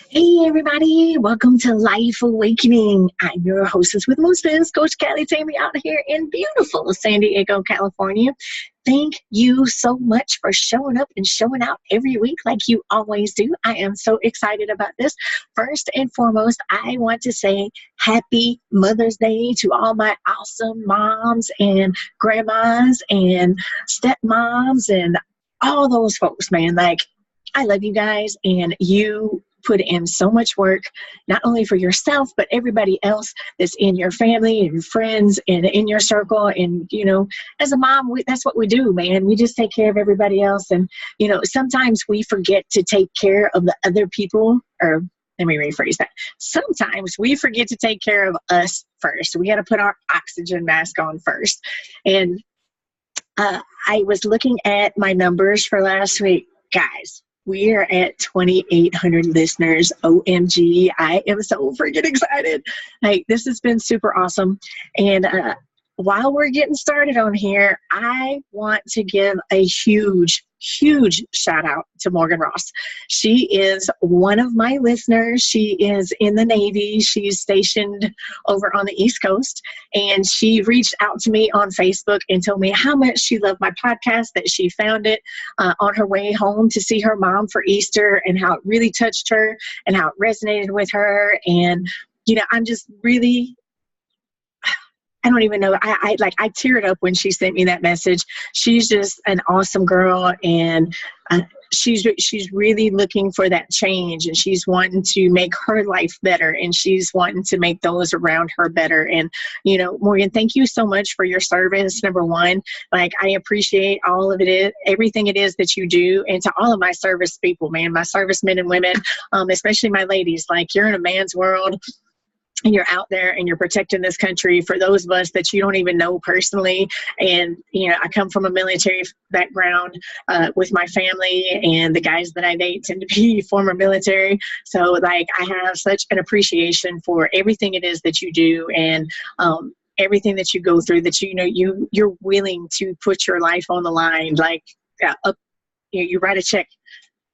Hey everybody, welcome to Life Awakening. I'm your hostess with Moses, Coach Tammy out here in beautiful San Diego, California. Thank you so much for showing up and showing out every week like you always do. I am so excited about this. First and foremost, I want to say happy Mother's Day to all my awesome moms and grandmas and stepmoms and all those folks, man. I love you guys, and you put in so much work, not only for yourself, but everybody else that's in your family and friends and in your circle. And, as a mom, that's what we do, man. We just take care of everybody else. And, sometimes we forget to take care of the other people, or let me rephrase that. Sometimes we forget to take care of us first. We got to put our oxygen mask on first. And I was looking at my numbers for last week. Guys, we are at 2,800 listeners. OMG. I am so freaking excited. This has been super awesome. And while we're getting started on here, I want to give a huge shout out to Morgan Ross. She is one of my listeners. She is in the Navy. She's stationed over on the East Coast, and she reached out to me on Facebook and told me how much she loved my podcast, that she found it on her way home to see her mom for Easter, and how it really touched her and how it resonated with her. And I'm just really, I don't even know. I teared up when she sent me that message. She's just an awesome girl, and she's really looking for that change, and she's wanting to make her life better, and she's wanting to make those around her better. And Morgan, thank you so much for your service. Number one, I appreciate all of it, everything it is that you do, and to all of my service people, man, my service men and women, especially my ladies. You're in a man's world, and you're out there and you're protecting this country for those of us that you don't even know personally. And, I come from a military background with my family, and the guys that I date tend to be former military. So I have such an appreciation for everything it is that you do, and everything that you go through, that, you're willing to put your life on the line. You write a check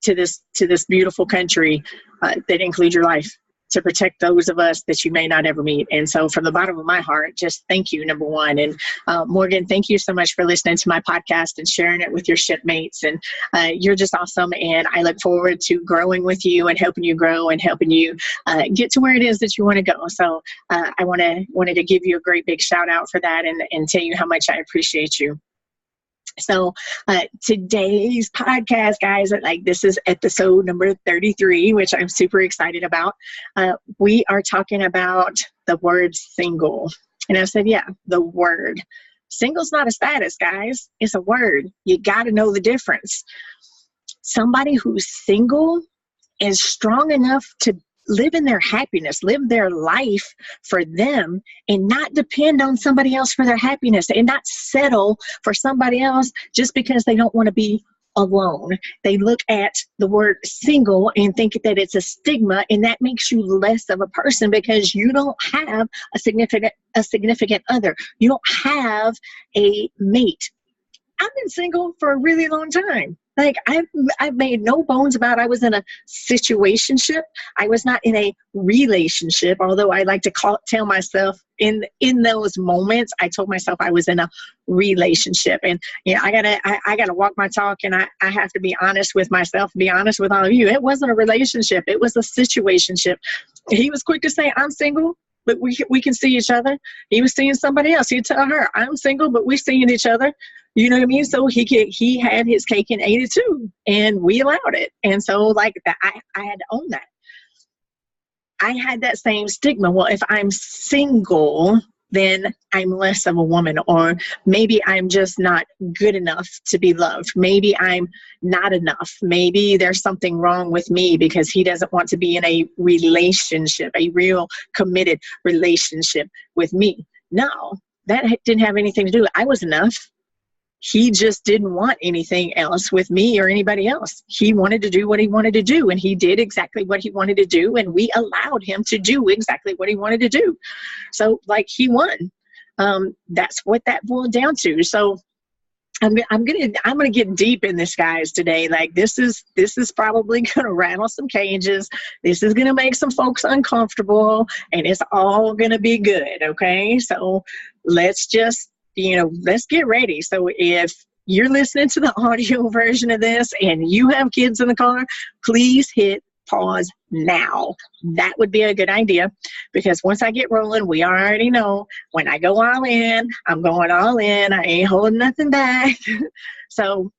to this beautiful country that includes your life, to protect those of us that you may not ever meet. And so from the bottom of my heart, just thank you, number one. And Morgan, thank you so much for listening to my podcast and sharing it with your shipmates. And you're just awesome. And I look forward to growing with you and helping you grow and helping you get to where it is that you want to go. So I wanted to give you a great big shout out for that, and tell you how much I appreciate you. So today's podcast, guys, this is episode number 33, which I'm super excited about. We are talking about the word single. And I said, yeah, the word. Single's not a status, guys. It's a word. You got to know the difference. Somebody who's single is strong enough to live in their happiness, live their life for them, and not depend on somebody else for their happiness, and not settle for somebody else just because they don't want to be alone. They look at the word single and think that it's a stigma, and that makes you less of a person because you don't have a significant other. You don't have a mate. I've been single for a really long time. I've made no bones about I was in a situationship. I was not in a relationship, although I like to tell myself in those moments, I told myself I was in a relationship. And I gotta walk my talk, and I have to be honest with myself, be honest with all of you. It wasn't a relationship. It was a situationship. He was quick to say, I'm single, but we can see each other. He was seeing somebody else. He'd tell her, I'm single, but we're seeing each other. You know what I mean? So he had his cake and ate it too, and we allowed it. And so I had to own that. I had that same stigma. Well, if I'm single, then I'm less of a woman, or maybe I'm just not good enough to be loved. Maybe I'm not enough. Maybe there's something wrong with me because he doesn't want to be in a relationship, a real committed relationship with me. No, that didn't have anything to do. I was enough. He just didn't want anything else with me or anybody else. He wanted to do what he wanted to do, and he did exactly what he wanted to do, and we allowed him to do exactly what he wanted to do. So he won. That's what that boiled down to. So I'm gonna get deep in this, guys, today. Like this is probably gonna rattle some cages. This is gonna make some folks uncomfortable, and it's all gonna be good. Okay, so let's just let's get ready. So if you're listening to the audio version of this and you have kids in the car, please hit pause now. That would be a good idea, because once I get rolling, we already know when I go all in, I'm going all in. I ain't holding nothing back. So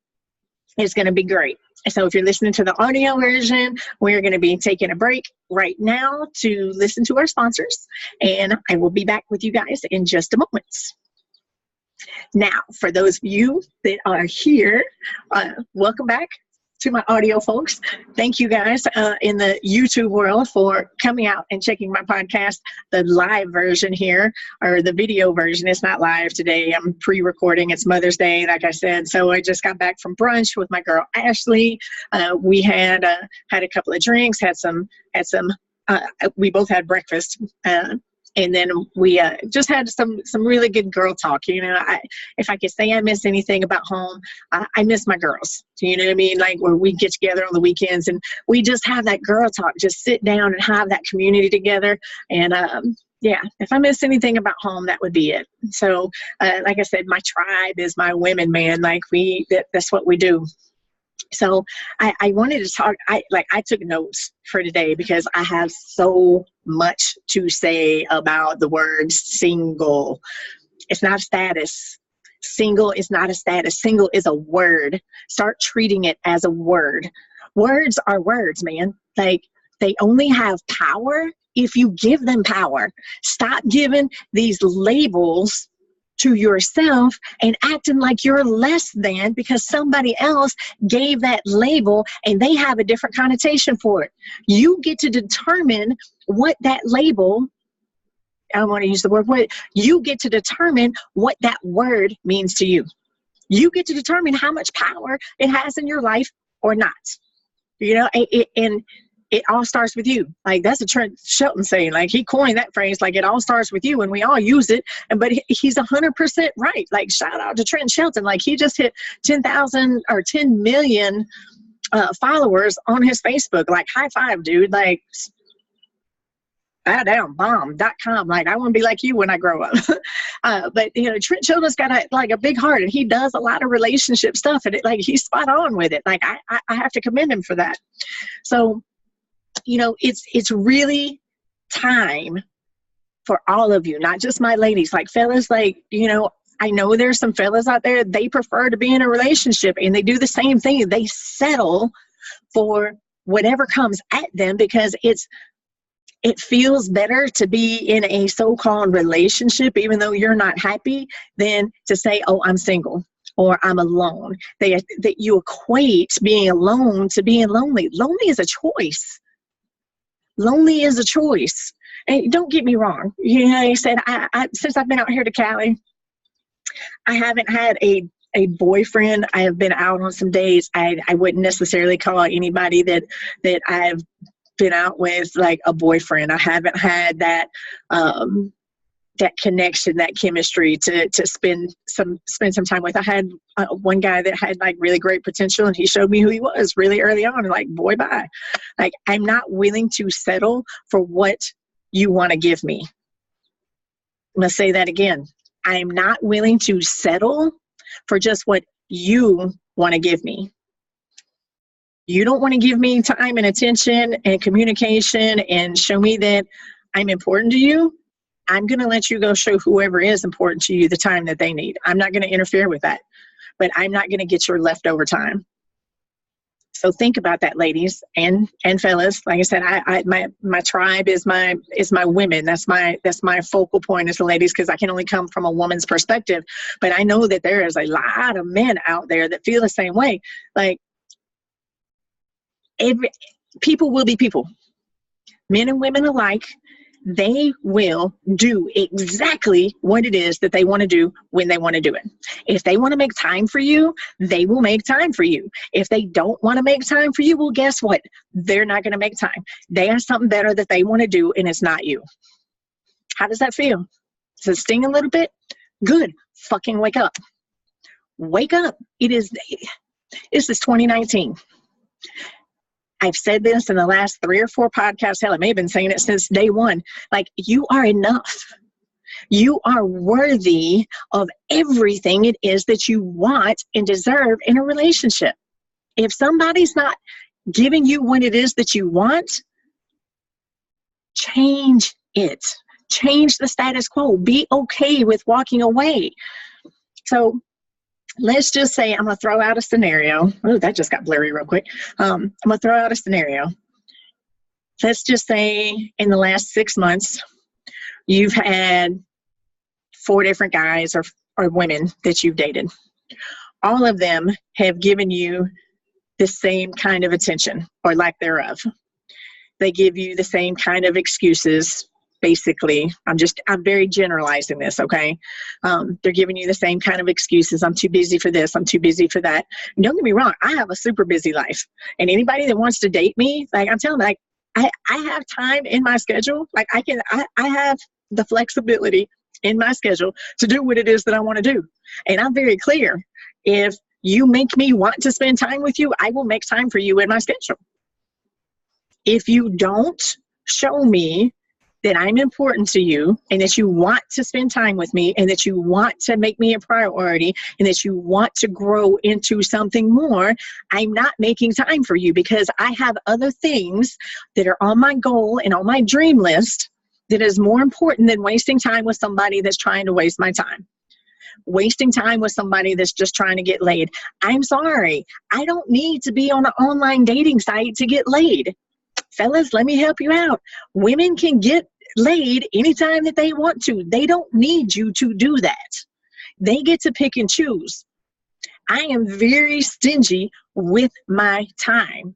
it's going to be great. So if you're listening to the audio version, we're going to be taking a break right now to listen to our sponsors, and I will be back with you guys in just a moment. Now, for those of you that are here, welcome back to my audio folks. Thank you guys in the YouTube world for coming out and checking my podcast, the live version here, or the video version. It's not live today. I'm pre-recording. It's Mother's Day, like I said. So I just got back from brunch with my girl Ashley. We had a couple of drinks, we both had breakfast. And then we just had some really good girl talk. If I could say I miss anything about home, I miss my girls. You know what I mean? Like where we get together on the weekends and we just have that girl talk, just sit down and have that community together. And if I miss anything about home, that would be it. So like I said, my tribe is my women, man. Like that's what we do. So I wanted to talk, I took notes for today because I have so much to say about the word single. It's not a status. Single is not a status. Single is a word. Start treating it as a word. Words are words, man. Like they only have power if you give them power. Stop giving these labels to yourself and acting like you're less than because somebody else gave that label and they have a different connotation for it. You get to determine what that label, I don't want to use the word, you get to determine what that word means to you. You get to determine how much power it has in your life or not. And it all starts with you. Like that's a Trent Shelton saying. Like he coined that phrase. Like it all starts with you, and we all use it. But he's 100% right. Like shout out to Trent Shelton. Like he just hit 10,000 or 10 million followers on his Facebook. Like high five, dude. Like bow down, bomb.com. Like I want to be like you when I grow up. But Trent Shelton's got a big heart, and he does a lot of relationship stuff, and he's spot on with it. Like I have to commend him for that. So. It's really time for all of you, not just my ladies, like fellas, I know there's some fellas out there, they prefer to be in a relationship and they do the same thing. They settle for whatever comes at them because it feels better to be in a so-called relationship, even though you're not happy, than to say, oh, I'm single or I'm alone. That you equate being alone to being lonely. Lonely is a choice. Lonely is a choice. And don't get me wrong. I said, I since I've been out here to Cali, I haven't had a boyfriend. I have been out on some dates. I wouldn't necessarily call anybody that I've been out with like a boyfriend. I haven't had that that connection, that chemistry to spend some time with. I had one guy that had like really great potential, and he showed me who he was really early on. And like, boy, bye. Like, I'm not willing to settle for what you want to give me. I'm going to say that again. I'm not willing to settle for just what you want to give me. You don't want to give me time and attention and communication and show me that I'm important to you. I'm going to let you go show whoever is important to you the time that they need. I'm not going to interfere with that, but I'm not going to get your leftover time. So think about that, ladies and fellas. Like I said, my tribe is my women. That's my focal point is the ladies, because I can only come from a woman's perspective. But I know that there is a lot of men out there that feel the same way. Like people will be people, men and women alike. They will do exactly what it is that they want to do when they want to do it. If they want to make time for you, they will make time for you. If they don't want to make time for you, well, guess what? They're not going to make time. They have something better that they want to do, and it's not you. How does that feel? Does it sting a little bit? Good. Fucking wake up. Wake up. This is 2019. I've said this in the last 3 or 4 podcasts. Hell, I may have been saying it since day one. Like, you are enough. You are worthy of everything it is that you want and deserve in a relationship. If somebody's not giving you what it is that you want, change it. Change the status quo. Be okay with walking away. So let's just say, I'm going to throw out a scenario. Oh, that just got blurry real quick. I'm going to throw out a scenario. Let's just say in the last 6 months, you've had 4 different guys or women that you've dated. All of them have given you the same kind of attention or lack thereof. They give you the same kind of excuses. Basically, I'm very generalizing this, okay? They're giving you the same kind of excuses. I'm too busy for this. I'm too busy for that. And don't get me wrong. I have a super busy life. And anybody that wants to date me, like, I'm telling them, like, I have time in my schedule. Like, I have the flexibility in my schedule to do what it is that I want to do. And I'm very clear. If you make me want to spend time with you, I will make time for you in my schedule. If you don't show me that I'm important to you and that you want to spend time with me and that you want to make me a priority and that you want to grow into something more, I'm not making time for you because I have other things that are on my goal and on my dream list that is more important than wasting time with somebody that's trying to waste my time. Wasting time with somebody that's just trying to get laid. I'm sorry. I don't need to be on an online dating site to get laid. Fellas, let me help you out. Women can get laid anytime that they want to. They don't need you to do that. They get to pick and choose. I am very stingy with my time.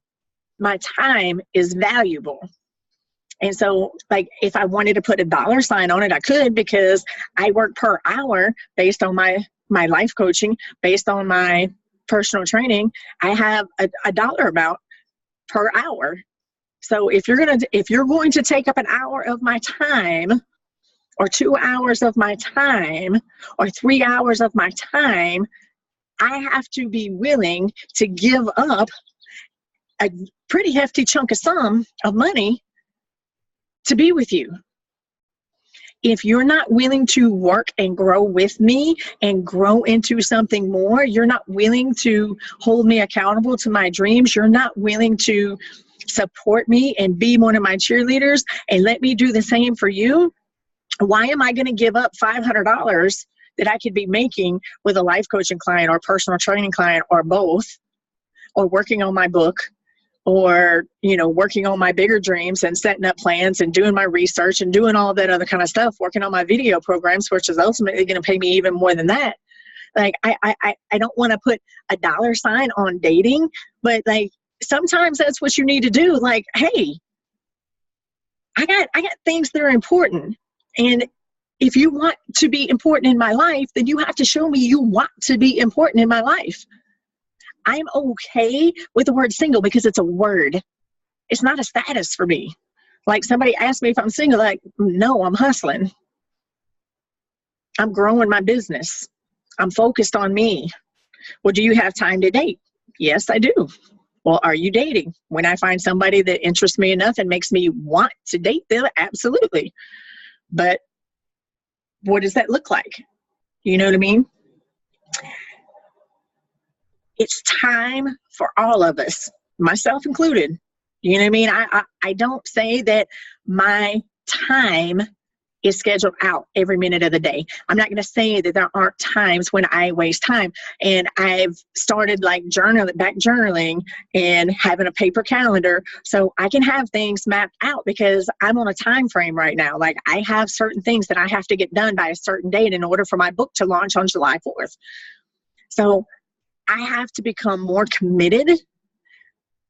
My time is valuable. And so, like, if I wanted to put a dollar sign on it, I could, because I work per hour based on my life coaching, based on my personal training. I have a dollar amount per hour. So if you're going to take up an hour of my time, or 2 hours of my time, or 3 hours of my time, I have to be willing to give up a pretty hefty chunk of sum of money to be with you. If you're not willing to work and grow with me and grow into something more, you're not willing to hold me accountable to my dreams, you're not willing to support me and be one of my cheerleaders and let me do the same for you, why am I going to give up $500 that I could be making with a life coaching client or personal training client or both, or working on my book, or, working on my bigger dreams and setting up plans and doing my research and doing all that other kind of stuff, working on my video programs, which is ultimately going to pay me even more than that. Like, I don't want to put a dollar sign on dating, but like, sometimes that's what you need to do. Like, hey, I got things that are important. And if you want to be important in my life, then you have to show me you want to be important in my life. I'm okay with the word single because it's a word. It's not a status for me. Like, somebody asked me if I'm single, like, no, I'm hustling. I'm growing my business. I'm focused on me. Well, do you have time to date? Yes, I do. Well, are you dating? When I find somebody that interests me enough and makes me want to date them, absolutely. But what does that look like? You know what I mean? It's time for all of us, myself included. You know what I mean? I don't say that my time is scheduled out every minute of the day. I'm not going to say that there aren't times when I waste time. And I've started like journaling and having a paper calendar so I can have things mapped out, because I'm on a time frame right now. Like, I have certain things that I have to get done by a certain date in order for my book to launch on July 4th. So I have to become more committed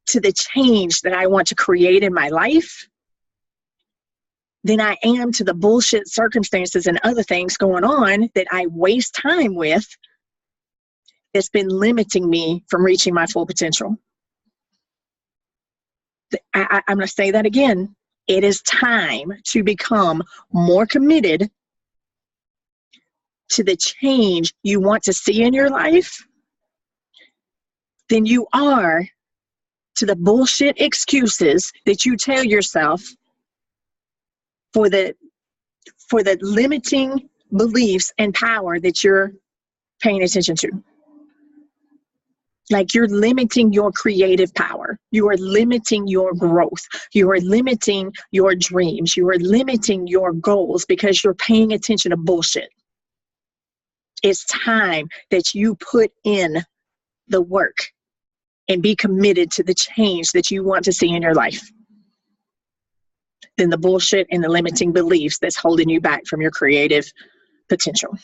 to the change that I want to create in my life than I am to the bullshit circumstances and other things going on that I waste time with that's been limiting me from reaching my full potential. I'm going to say that again. It is time to become more committed to the change you want to see in your life than you are to the bullshit excuses that you tell yourself for the limiting beliefs and power that you're paying attention to. Like, you're limiting your creative power. You are limiting your growth. You are limiting your dreams. You are limiting your goals because you're paying attention to bullshit. It's time that you put in the work and be committed to the change that you want to see in your life than the bullshit and the limiting beliefs that's holding you back from your creative potential.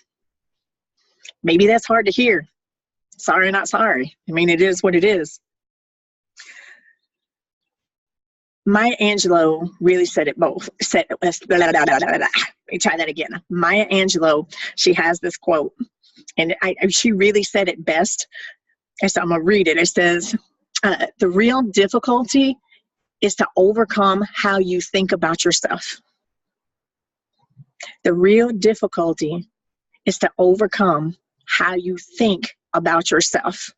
Maybe that's hard to hear. Sorry, not sorry. I mean, it is what it is. Maya Angelou really said it both. Let me try that again. Maya Angelou, she has this quote, and she really said it best. And so I'm going to read it. It says, the real difficulty is to overcome how you think about yourself. The real difficulty is to overcome how you think about yourself.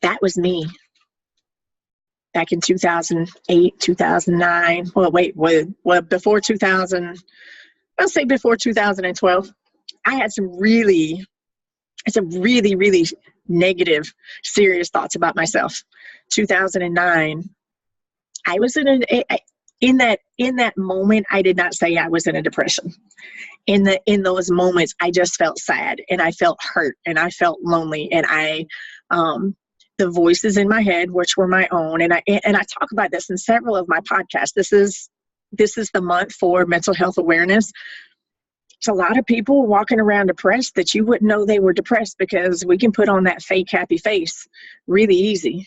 That was me back in 2008, 2009. Well, before 2000, I'll say before 2012, I had some really negative, serious thoughts about myself. 2009, I was in that moment. I did not say I was in a depression. In those moments, I just felt sad, and I felt hurt, and I felt lonely, and the voices in my head, which were my own, and I talk about this in several of my podcasts. This is the month for mental health awareness. It's a lot of people walking around depressed that you wouldn't know they were depressed because we can put on that fake happy face really easy.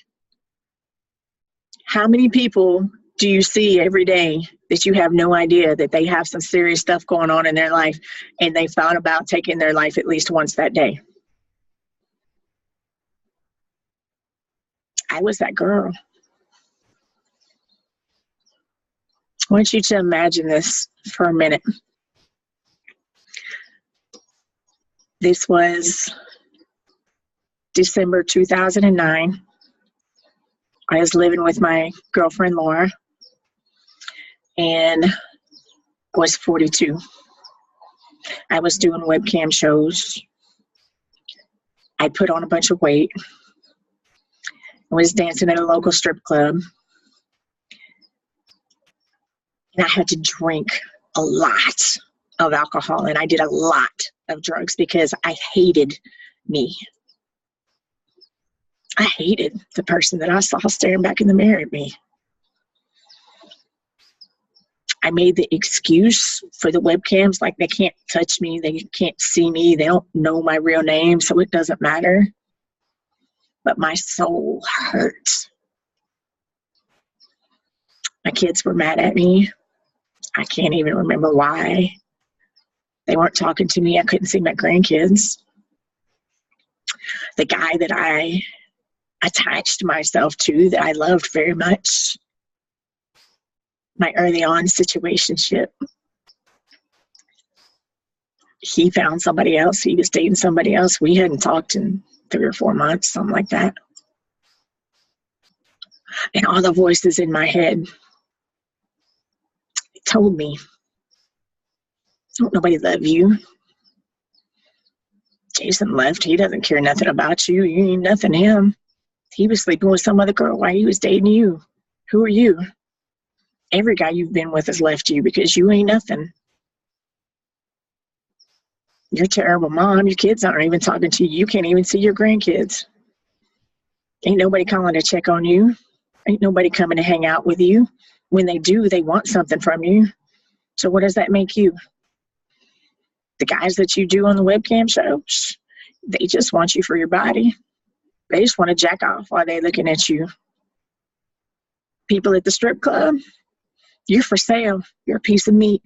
How many people do you see every day that you have no idea that they have some serious stuff going on in their life and they've thought about taking their life at least once that day? I was that girl. I want you to imagine this for a minute. This was December 2009. I was living with my girlfriend, Laura, and I was 42. I was doing webcam shows. I put on a bunch of weight. I was dancing at a local strip club. And I had to drink a lot of alcohol, and I did a lot of drugs because I hated me. I hated the person that I saw staring back in the mirror at me. I made the excuse for the webcams, like they can't touch me, they can't see me, they don't know my real name, so it doesn't matter. But my soul hurt. My kids were mad at me. I can't even remember why. They weren't talking to me. I couldn't see my grandkids. The guy that I attached myself to, that I loved very much, my early on situationship, he found somebody else. He was dating somebody else. We hadn't talked in 3 or 4 months, something like that. And all the voices in my head told me, don't nobody love you. Jason left. He doesn't care nothing about you. You ain't nothing to him. He was sleeping with some other girl while he was dating you. Who are you? Every guy you've been with has left you because you ain't nothing. You're a terrible mom. Your kids aren't even talking to you. You can't even see your grandkids. Ain't nobody calling to check on you. Ain't nobody coming to hang out with you. When they do, they want something from you. So what does that make you? The guys that you do on the webcam shows, they just want you for your body. They just want to jack off while they're looking at you. People at the strip club, you're for sale. You're a piece of meat.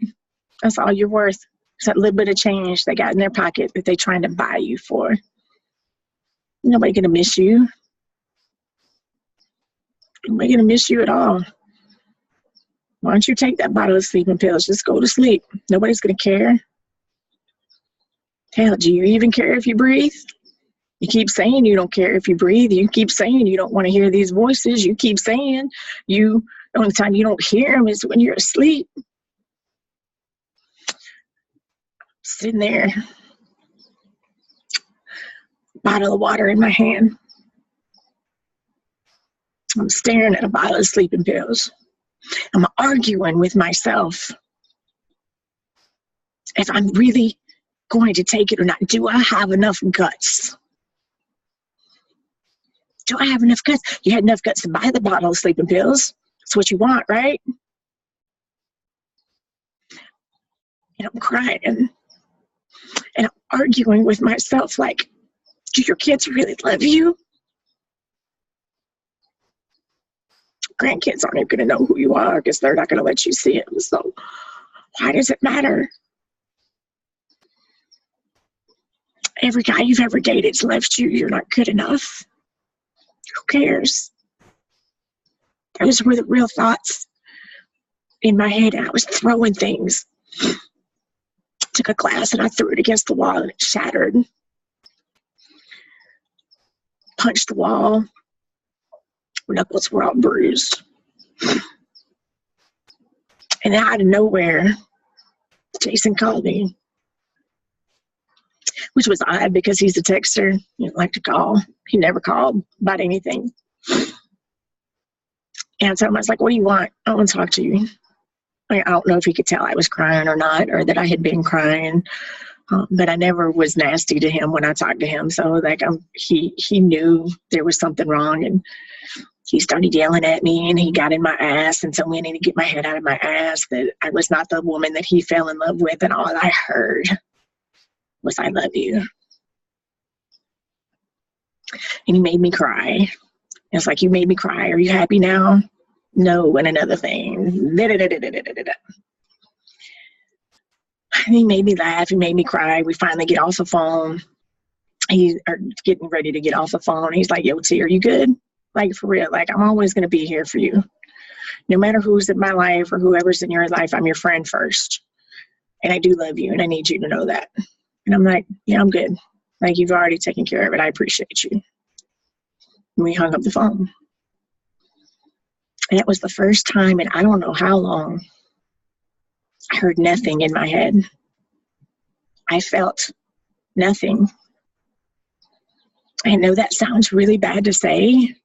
That's all you're worth. It's that little bit of change they got in their pocket that they're trying to buy you for. Nobody gonna miss you. Nobody gonna miss you at all. Why don't you take that bottle of sleeping pills? Just go to sleep. Nobody's gonna care. Hell, do you even care if you breathe? You keep saying you don't care if you breathe. You keep saying you don't want to hear these voices. You keep saying the only time you don't hear them is when you're asleep. Sitting there, bottle of water in my hand. I'm staring at a bottle of sleeping pills. I'm arguing with myself if I'm really going to take it or not. Do I have enough guts? Do I have enough guts? You had enough guts to buy the bottle of sleeping pills. That's what you want, right? And I'm crying. And I'm arguing with myself like, do your kids really love you? Grandkids aren't even going to know who you are because they're not going to let you see them. So why does it matter? Every guy you've ever dated's left you. You're not good enough. Who cares? Those were the real thoughts in my head. And I was throwing things. Took a glass and I threw it against the wall and it shattered. Punched the wall. Knuckles were all bruised. And out of nowhere, Jason called me, which was odd because he's a texter. He didn't like to call. He never called about anything. And so I was like, what do you want? I want to talk to you. I don't know if he could tell I was crying or not, or that I had been crying. But I never was nasty to him when I talked to him. So like he knew there was something wrong, and he started yelling at me and he got in my ass and told me I need to get my head out of my ass, that I was not the woman that he fell in love with. And all I heard was, I love you. And he made me cry. It's like, you made me cry. Are you happy now? No. And another thing. And he made me laugh. He made me cry. We finally get off the phone. He's getting ready to get off the phone. He's like, yo, T, are you good? Like, for real. Like, I'm always going to be here for you. No matter who's in my life or whoever's in your life, I'm your friend first. And I do love you, and I need you to know that. And I'm like, yeah, I'm good. Like, you've already taken care of it. I appreciate you. And we hung up the phone. And it was the first time in I don't know how long I heard nothing in my head. I felt nothing. I know that sounds really bad to say,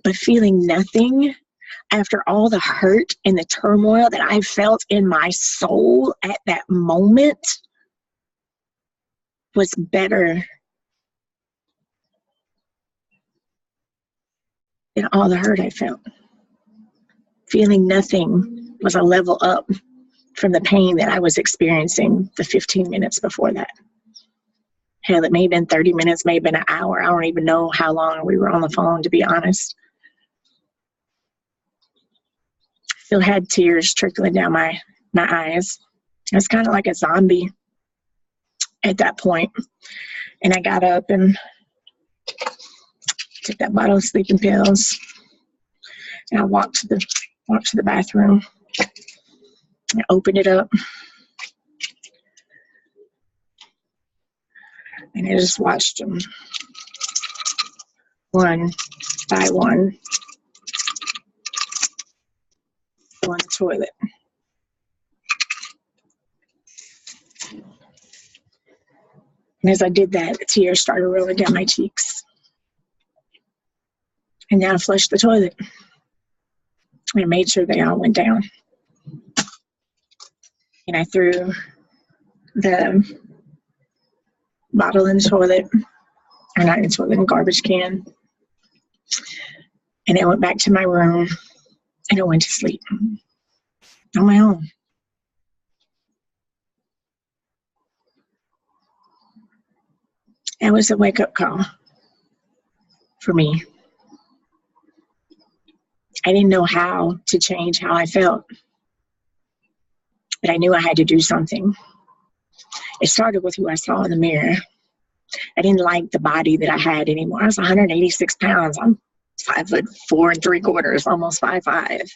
but feeling nothing after all the hurt and the turmoil that I felt in my soul at that moment was better than all the hurt I felt. Feeling nothing was a level up from the pain that I was experiencing the 15 minutes before that. Hell, it may have been 30 minutes, may have been an hour. I don't even know how long we were on the phone, to be honest. Still had tears trickling down my eyes. I was kind of like a zombie at that point. And I got up and took that bottle of sleeping pills. And I walked to the bathroom. I opened it up. And I just watched them one by one go on the toilet. And as I did that, the tears started rolling down my cheeks. And then I flushed the toilet. And I made sure they all went down. And I threw the bottle in the toilet, or not in the toilet, in the garbage can. And I went back to my room and I went to sleep on my own. It was a wake-up call for me. I didn't know how to change how I felt, but I knew I had to do something. It started with who I saw in the mirror. I didn't like the body that I had anymore. I was 186 pounds. I'm 5'4" 3/4", almost 5'5".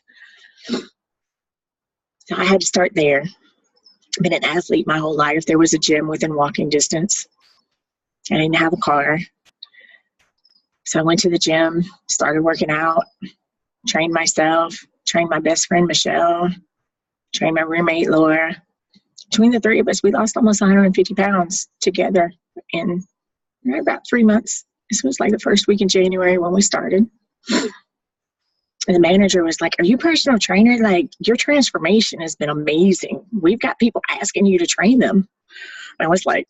So I had to start there. I've been an athlete my whole life. There was a gym within walking distance. I didn't have a car. So I went to the gym, started working out, trained myself, trained my best friend, Michelle, trained my roommate, Laura. Between the three of us, we lost almost 150 pounds together in about 3 months. This was like the first week in January when we started. And the manager was like, "Are you a personal trainer? Like, your transformation has been amazing. We've got people asking you to train them." I was like,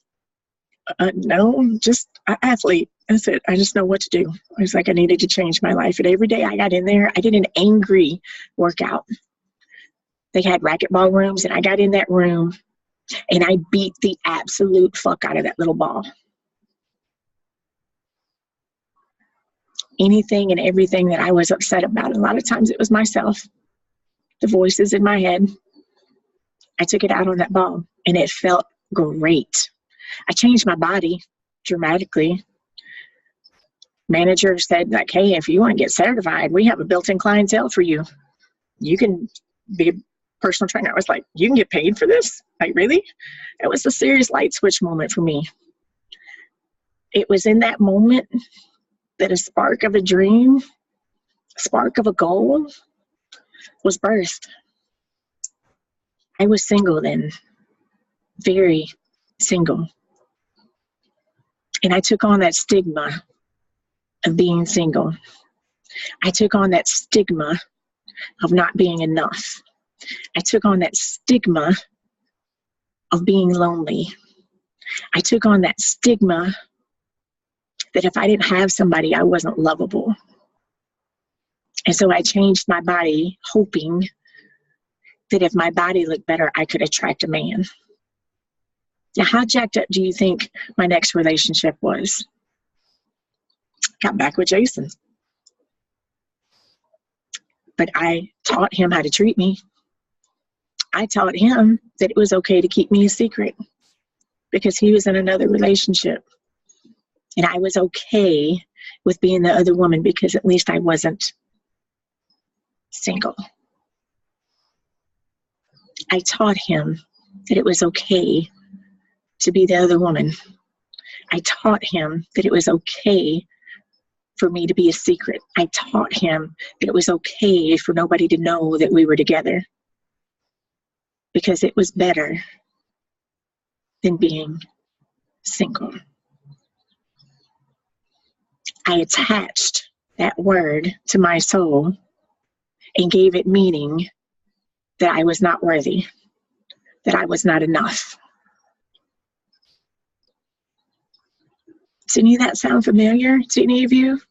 "No, I'm just an athlete." I said, "I just know what to do." I was like, I needed to change my life. And every day I got in there, I did an angry workout. They had racquetball rooms, and I got in that room, and I beat the absolute fuck out of that little ball. Anything and everything that I was upset about, a lot of times it was myself, the voices in my head. I took it out on that ball, and it felt great. I changed my body dramatically. Manager said, like, "Hey, if you want to get certified, we have a built-in clientele for you. You can be a personal trainer." I was like, "You can get paid for this? Like, really?" It was a serious light switch moment for me. It was in that moment that a spark of a dream, a spark of a goal was birthed. I was single then, very single. And I took on that stigma of being single. I took on that stigma of not being enough. I took on that stigma of being lonely. I took on that stigma that if I didn't have somebody, I wasn't lovable. And so I changed my body, hoping that if my body looked better, I could attract a man. Now, how jacked up do you think my next relationship was? Got back with Jason. But I taught him how to treat me. I taught him that it was okay to keep me a secret because he was in another relationship. And I was okay with being the other woman because at least I wasn't single. I taught him that it was okay to be the other woman. I taught him that it was okay for me to be a secret. I taught him that it was okay for nobody to know that we were together because it was better than being single. I attached that word to my soul and gave it meaning that I was not worthy, that I was not enough. Does any of that sound familiar to any of you?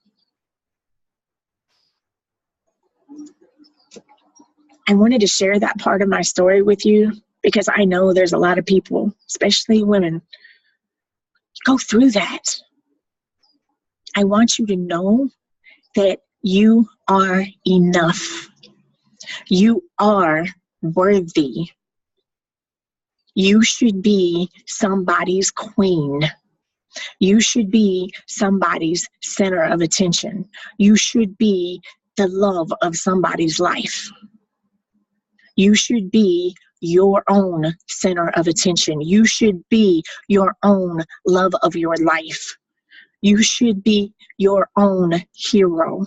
I wanted to share that part of my story with you because I know there's a lot of people, especially women, go through that. I want you to know that you are enough. You are worthy. You should be somebody's queen. You should be somebody's center of attention. You should be the love of somebody's life. You should be your own center of attention. You should be your own love of your life. You should be your own hero.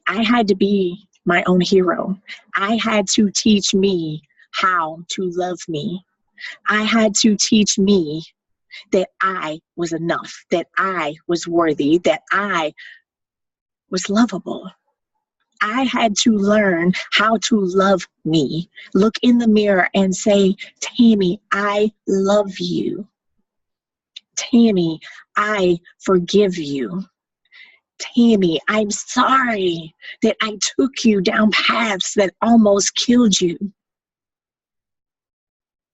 I had to be my own hero. I had to teach me how to love me. I had to teach me that I was enough, that I was worthy, that I was lovable. I had to learn how to love me. Look in the mirror and say, "Tammy, I love you. Tammy, I forgive you. Tammy, I'm sorry that I took you down paths that almost killed you.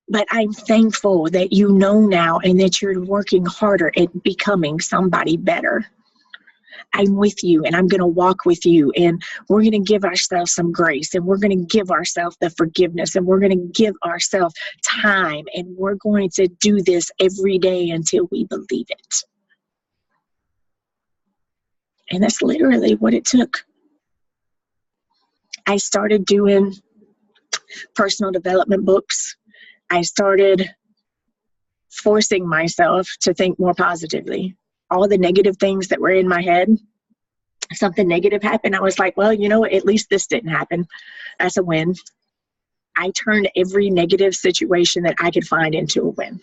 But I'm thankful that you know now and that you're working harder at becoming somebody better. I'm with you and I'm going to walk with you and we're going to give ourselves some grace and we're going to give ourselves the forgiveness and we're going to give ourselves time and we're going to do this every day until we believe it." And that's literally what it took. I started doing personal development books. I started forcing myself to think more positively. All the negative things that were in my head, something negative happened, I was like, well, you know what? At least this didn't happen. That's a win. I turned every negative situation that I could find into a win.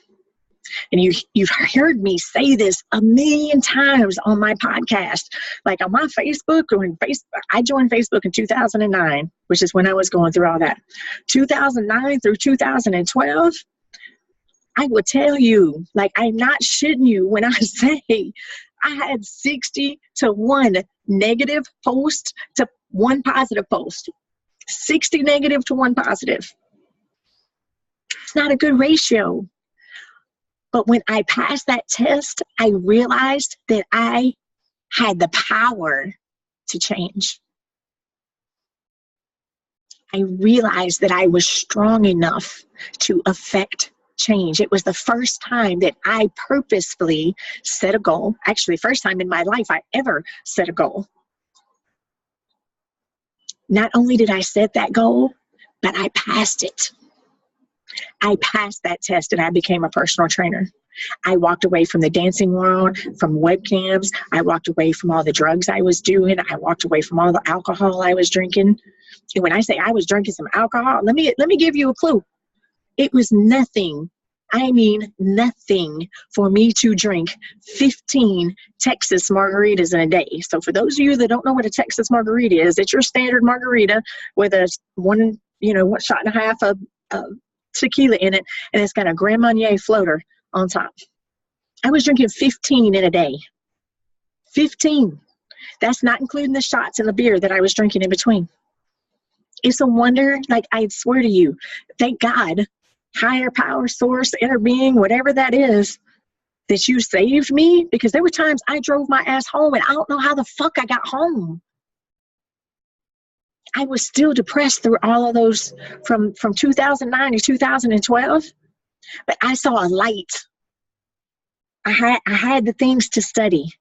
And you've heard me say this a million times on my podcast, like on my Facebook. I joined Facebook in 2009, which is when I was going through all that. 2009 through 2012, I will tell you, like, I'm not shitting you when I say I had 60 to 1 negative post to 1 positive post. 60 negative to 1 positive. It's not a good ratio. But when I passed that test, I realized that I had the power to change. I realized that I was strong enough to affect change. It was the first time that I purposefully set a goal. Actually, first time in my life I ever set a goal. Not only did I set that goal, but I passed it. I passed that test and I became a personal trainer. I walked away from the dancing world, from webcams. I walked away from all the drugs I was doing. I walked away from all the alcohol I was drinking. And when I say I was drinking some alcohol, let me give you a clue. It was nothing. I mean, nothing for me to drink 15 Texas margaritas in a day. So for those of you that don't know what a Texas margarita is, it's your standard margarita with a one shot and a half of tequila in it, and it's got a Grand Marnier floater on top. I was drinking 15 in a day. 15. That's not including the shots and the beer that I was drinking in between. It's a wonder, like I swear to you, thank God, higher power, source, inner being, whatever that is, that you saved me, because there were times I drove my ass home and I don't know how the fuck I got home. I was still depressed through all of those from 2009 to 2012, but I saw a light. I had the things to study,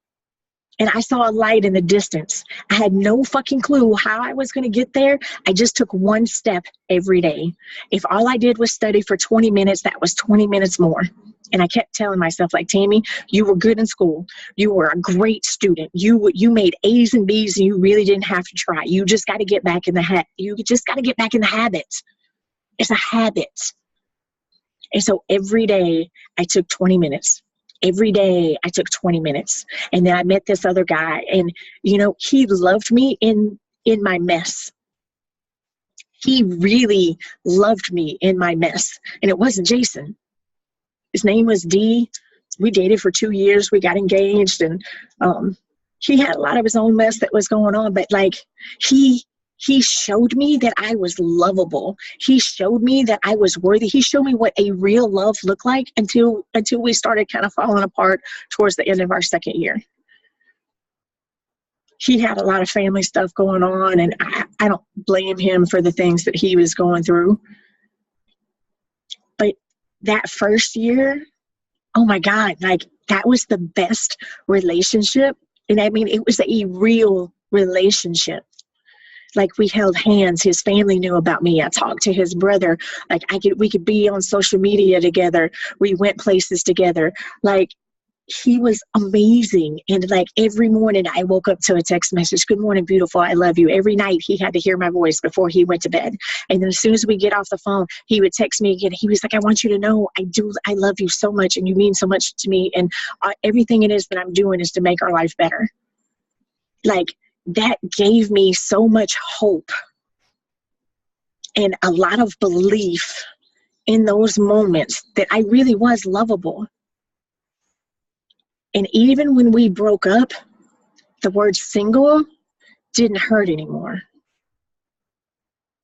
and I saw a light in the distance. I had no fucking clue how I was going to get there. I just took one step every day. If all I did was study for 20 minutes, that was 20 minutes more. And I kept telling myself, like, Tammy, you were good in school. You were a great student. You made A's and B's, and you really didn't have to try. You just got to get back in the You just got to get back in the habit. It's a habit. And so every day I took 20 minutes. Every day I took 20 minutes. And then I met this other guy, and, he loved me in my mess. He really loved me in my mess. And it wasn't Jason. His name was D. We dated for 2 years. We got engaged, and he had a lot of his own mess that was going on. But like he showed me that I was lovable. He showed me that I was worthy. He showed me what a real love looked like until we started kind of falling apart towards the end of our second year. He had a lot of family stuff going on, and I don't blame him for the things that he was going through. But that first year, oh my God, like that was the best relationship. And I mean, it was a real relationship. Like we held hands. His family knew about me. I talked to his brother. Like we could be on social media together. We went places together. Like he was amazing. And like every morning I woke up to a text message. Good morning, beautiful. I love you. Every night he had to hear my voice before he went to bed. And then as soon as we get off the phone, he would text me again. He was like, I want you to know I love you so much, and you mean so much to me. And everything it is that I'm doing is to make our life better. Like that gave me so much hope and a lot of belief in those moments that I really was lovable. And even when we broke up, the word single didn't hurt anymore.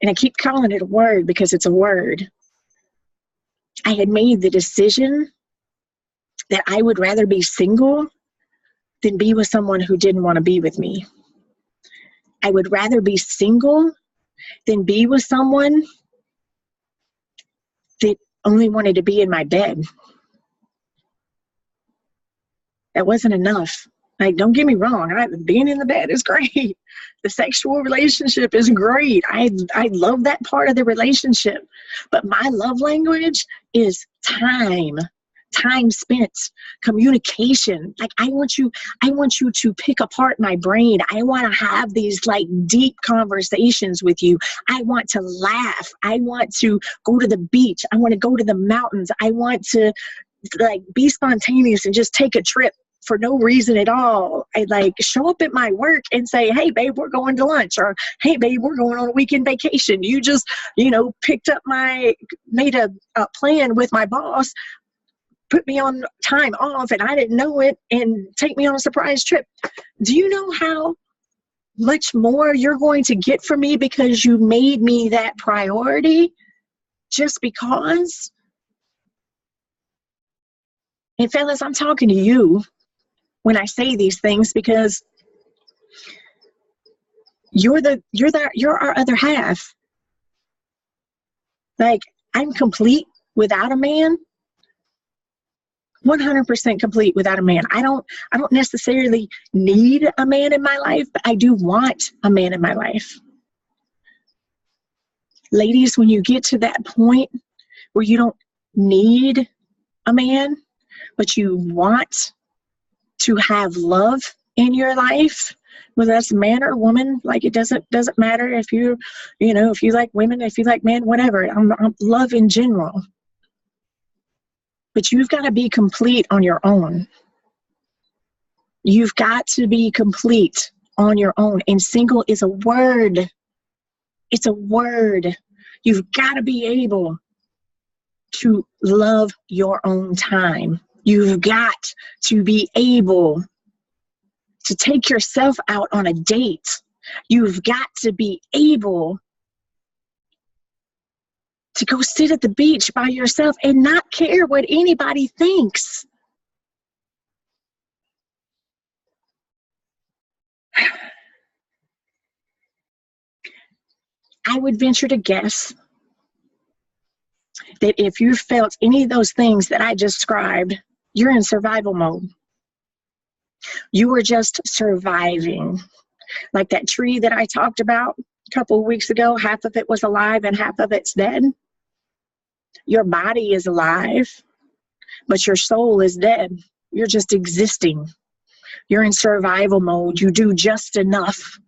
And I keep calling it a word because it's a word. I had made the decision that I would rather be single than be with someone who didn't want to be with me. I would rather be single than be with someone that only wanted to be in my bed. That wasn't enough. Like, don't get me wrong, being in the bed is great. The sexual relationship is great. I love that part of the relationship. But my love language is time spent, communication. Like, I want you to pick apart my brain. I want to have these like deep conversations with you. I want to laugh. I want to go to the beach. I want to go to the mountains. I want to like be spontaneous and just take a trip for no reason at all. I like show up at my work and say, hey babe, we're going to lunch, or hey babe, we're going on a weekend vacation. You just, made a plan with my boss, put me on time off and I didn't know it, and take me on a surprise trip. Do you know how much more you're going to get from me because you made me that priority just because? And fellas, I'm talking to you when I say these things, because you're our other half. Like, I'm complete without a man. 100% complete without a man. I don't necessarily need a man in my life, but I do want a man in my life. Ladies, when you get to that point where you don't need a man, but you want to have love in your life, whether that's man or woman, like it doesn't matter if if you like women, if you like men, whatever. I'm love in general. But you've got to be complete on your own. You've got to be complete on your own. And single is a word. It's a word. You've got to be able to love your own time. You've got to be able to take yourself out on a date. You've got to be able to go sit at the beach by yourself and not care what anybody thinks. I would venture to guess that if you felt any of those things that I described, you're in survival mode. You are just surviving. Like that tree that I talked about a couple of weeks ago, half of it was alive and half of it's dead. Your body is alive, but your soul is dead. You're just existing. You're in survival mode. You do just enough,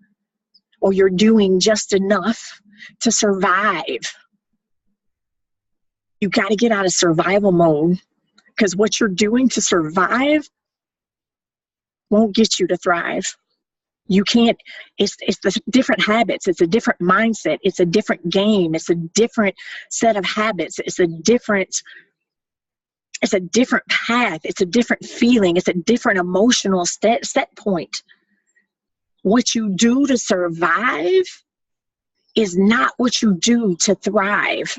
or you're doing just enough to survive. You got to get out of survival mode, because what you're doing to survive won't get you to thrive. You can't, it's the different habits. It's a different mindset. It's a different game. It's a different set of habits. It's a different path. It's a different feeling. It's a different emotional set point. What you do to survive is not what you do to thrive.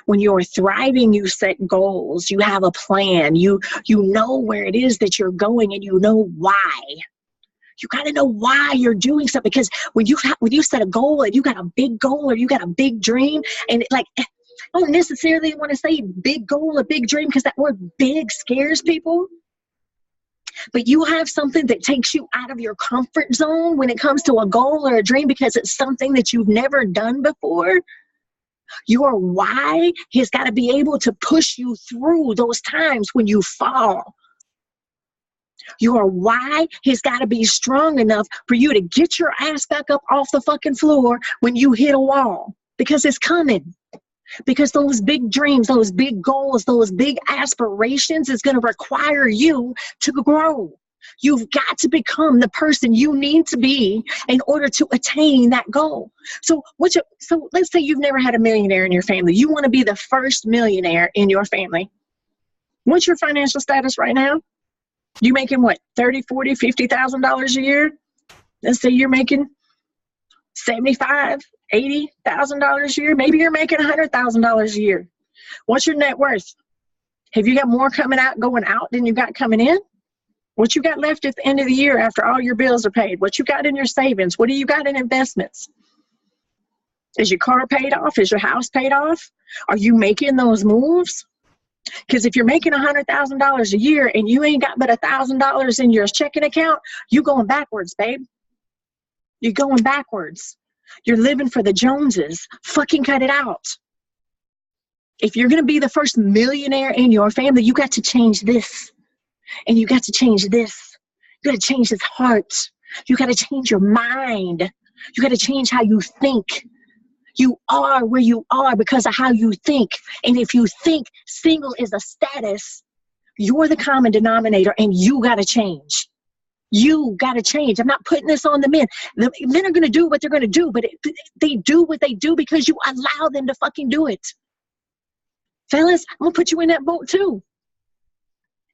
When you're thriving, you set goals, you have a plan, you know where it is that you're going, and you know why. You got to know why you're doing something, because when you set a goal and you got a big goal or you got a big dream, and I don't necessarily want to say big goal or big dream, because that word big scares people. But you have something that takes you out of your comfort zone when it comes to a goal or a dream, because it's something that you've never done before. Your why has got to be able to push you through those times when you fall. Your why has got to be strong enough for you to get your ass back up off the fucking floor when you hit a wall, because it's coming. Because those big dreams, those big goals, those big aspirations is going to require you to grow. You've got to become the person you need to be in order to attain that goal. So let's say you've never had a millionaire in your family. You want to be the first millionaire in your family. What's your financial status right now? You making what, $30,000, $40,000, $50,000 a year? Let's say you're making $75,000, $80,000 a year. Maybe you're making $100,000 a year. What's your net worth? Have you got more going out than you got coming in? What you got left at the end of the year after all your bills are paid? What you got in your savings? What do you got in investments? Is your car paid off? Is your house paid off? Are you making those moves? Because if you're making $100,000 a year and you ain't got but $1,000 in your checking account, you going backwards, babe. You're going backwards. You're living for the Joneses. Fucking cut it out. If you're going to be the first millionaire in your family, you got to change this. And you got to change this. You got to change his heart. You got to change your mind. You got to change how you think. You are where you are because of how you think. And if you think single is a status, you're the common denominator and you got to change. You got to change. I'm not putting this on the men. The men are going to do what they're going to do, but they do what they do because you allow them to fucking do it. Fellas, I'm going to put you in that boat too.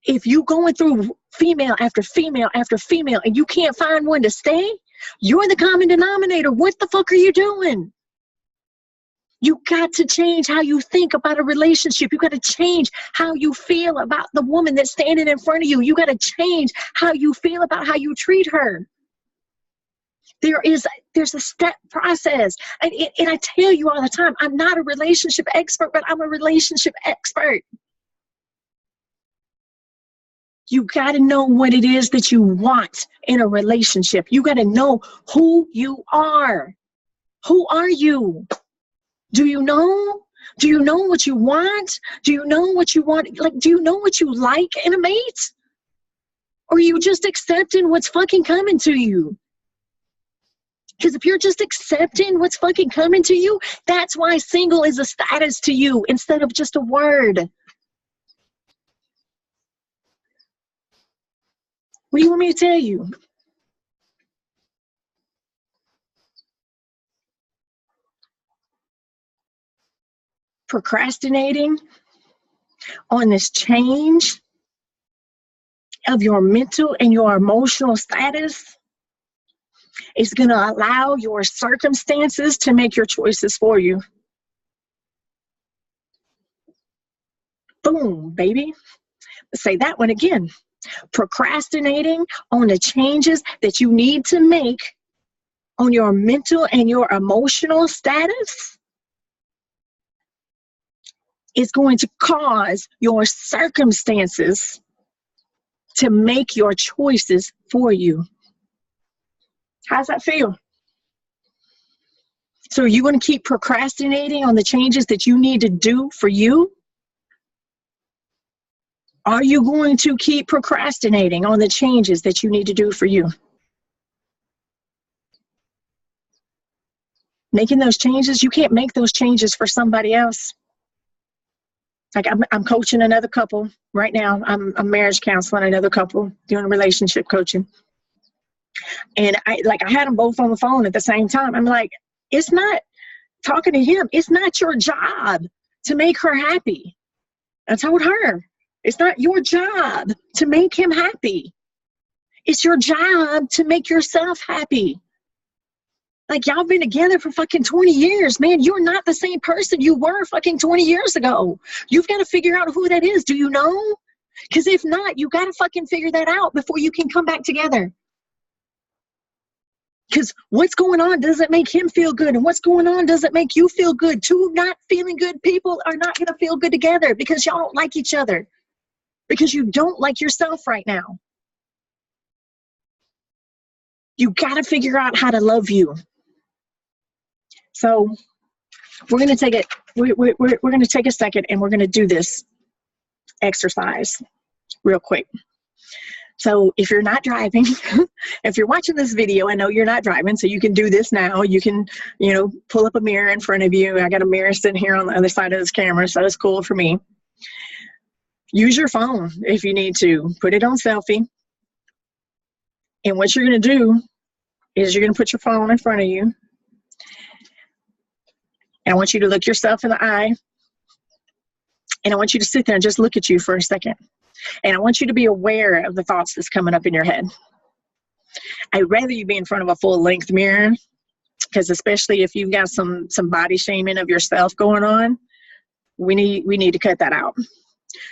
If you going through female after female after female and you can't find one to stay, you're the common denominator. What the fuck are you doing? You got to change how you think about a relationship. You got to change how you feel about the woman that's standing in front of you. You got to change how you feel about how you treat her. There's a step process. And I tell you all the time, I'm not a relationship expert, but I'm a relationship expert. You got to know what it is that you want in a relationship. You got to know who you are. Who are you? Do you know? Do you know what you want? Do you know what you want? Like, do you know what you like in a mate? Or are you just accepting what's fucking coming to you? Because if you're just accepting what's fucking coming to you, that's why single is a status to you instead of just a word. What do you want me to tell you? Procrastinating on this change of your mental and your emotional status is going to allow your circumstances to make your choices for you. Boom, baby. Say that one again. Procrastinating on the changes that you need to make on your mental and your emotional status is going to cause your circumstances to make your choices for you. How's that feel? So are you going to keep procrastinating on the changes that you need to do for you? Are you going to keep procrastinating on the changes that you need to do for you? Making those changes, you can't make those changes for somebody else. Like I'm coaching another couple right now. I'm marriage counseling another couple, doing relationship coaching. And I had them both on the phone at the same time. I'm like, it's not talking to him. It's not your job to make her happy. I told her, it's not your job to make him happy. It's your job to make yourself happy. Like, y'all been together for fucking 20 years, man. You're not the same person you were fucking 20 years ago. You've got to figure out who that is. Do you know? Because if not, you got to fucking figure that out before you can come back together. Because what's going on doesn't make him feel good. And what's going on doesn't make you feel good. Two not feeling good people are not going to feel good together because y'all don't like each other. Because you don't like yourself right now. You got to figure out how to love you. So we're going to take it. We're going to take a second and we're going to do this exercise real quick. So if you're not driving, if you're watching this video, I know you're not driving, so you can do this now. You can, pull up a mirror in front of you. I got a mirror sitting here on the other side of this camera, so it's cool for me. Use your phone if you need to. Put it on selfie. And what you're going to do is you're going to put your phone in front of you. And I want you to look yourself in the eye. And I want you to sit there and just look at you for a second. And I want you to be aware of the thoughts that's coming up in your head. I'd rather you be in front of a full-length mirror, because especially if you've got some body shaming of yourself going on, we need to cut that out.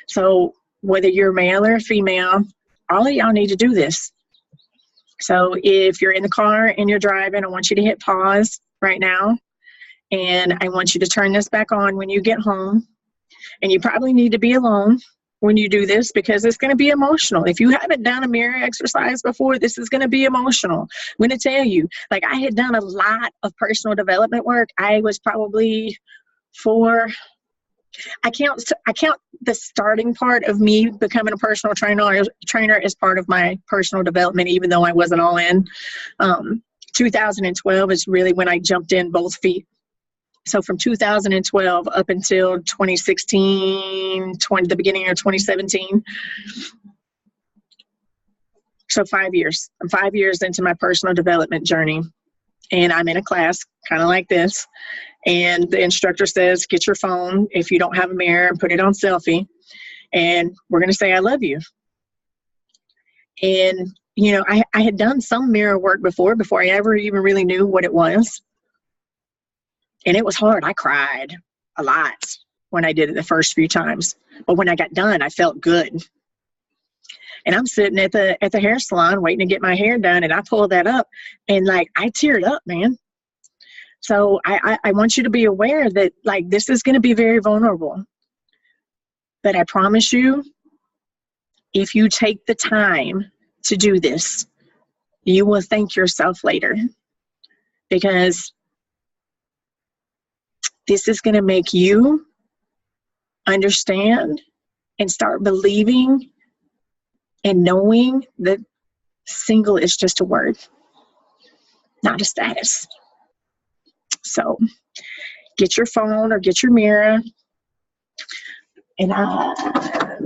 So whether you're male or female, all of y'all need to do this. So if you're in the car and you're driving, I want you to hit pause. pause right now, and I want you to turn this back on when you get home. And I want you to sit there and just look at you for a second. And I want you to be aware of the thoughts that's coming up in your head. I'd rather you be in front of a full-length mirror, because especially if you've got some body shaming of yourself going on, we need to cut that out. So whether you're male or female, all of y'all need to do this. So if you're in the car and you're driving, I want you to hit pause right now, And you probably need to be alone when you do this because it's going to be emotional. If you haven't done a mirror exercise before, this is going to be emotional. I'm going to tell you, like, I had done a lot of personal development work. I was probably I count the starting part of me becoming a personal trainer as part of my personal development, even though I wasn't all in. 2012 is really when I jumped in both feet. So from 2012 up until 2016, the beginning of 2017. So 5 years. I'm 5 years into my personal development journey. And I'm in a class kind of like this. And the instructor says, get your phone if you don't have a mirror and put it on selfie. And we're going to say, I love you. And, you know, I had done some mirror work before I ever even really knew what it was. And it was hard. I cried a lot when I did it the first few times. But when I got done, I felt good. And I'm sitting at the hair salon waiting to get my hair done. And I pulled that up and like, I teared up, man. So I want you to be aware that like, this is going to be very vulnerable. But I promise you, if you take the time to do this, you will thank yourself later. Because this is going to make you understand and start believing and knowing that single is just a word, not a status. So get your phone or get your mirror. And I'm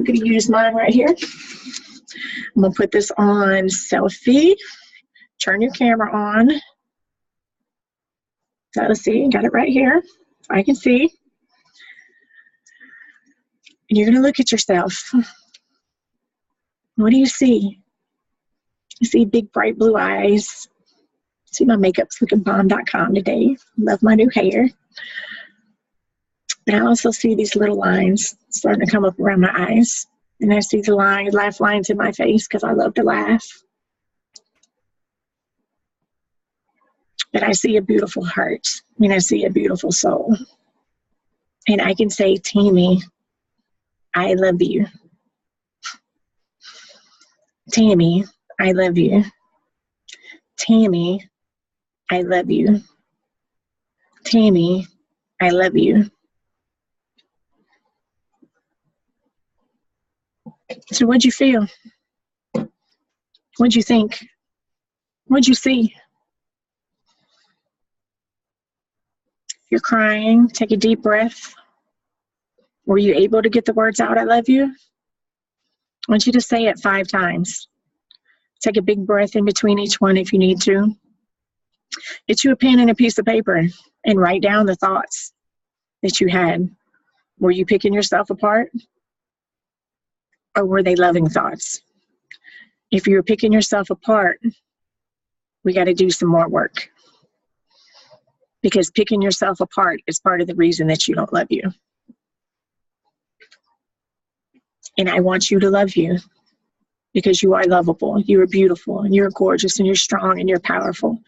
going to use mine right here. I'm going to put this on selfie. Turn your camera on. So let's see, got it right here. I can see. And you're going to look at yourself. What do you see? You see big, bright blue eyes. See my makeup's looking bomb.com today. Love my new hair. But I also see these little lines starting to come up around my eyes. And I see the laugh lines in my face because I love to laugh. But I see a beautiful heart. And I see a beautiful soul. And I can say, Tammy, I love you. Tammy, I love you. Tammy, I love you. Tammy, I love you. So what'd you feel? What'd you think? What'd you see? If you're crying, take a deep breath. Were you able to get the words out, I love you? I want you to say it 5 times. Take a big breath in between each one if you need to. Get you a pen and a piece of paper and write down the thoughts that you had. Were you picking yourself apart? Or were they loving thoughts? If you're picking yourself apart, we got to do some more work. Because picking yourself apart is part of the reason that you don't love you. And I want you to love you because you are lovable, you are beautiful, and you're gorgeous, and you're strong, and you're powerful.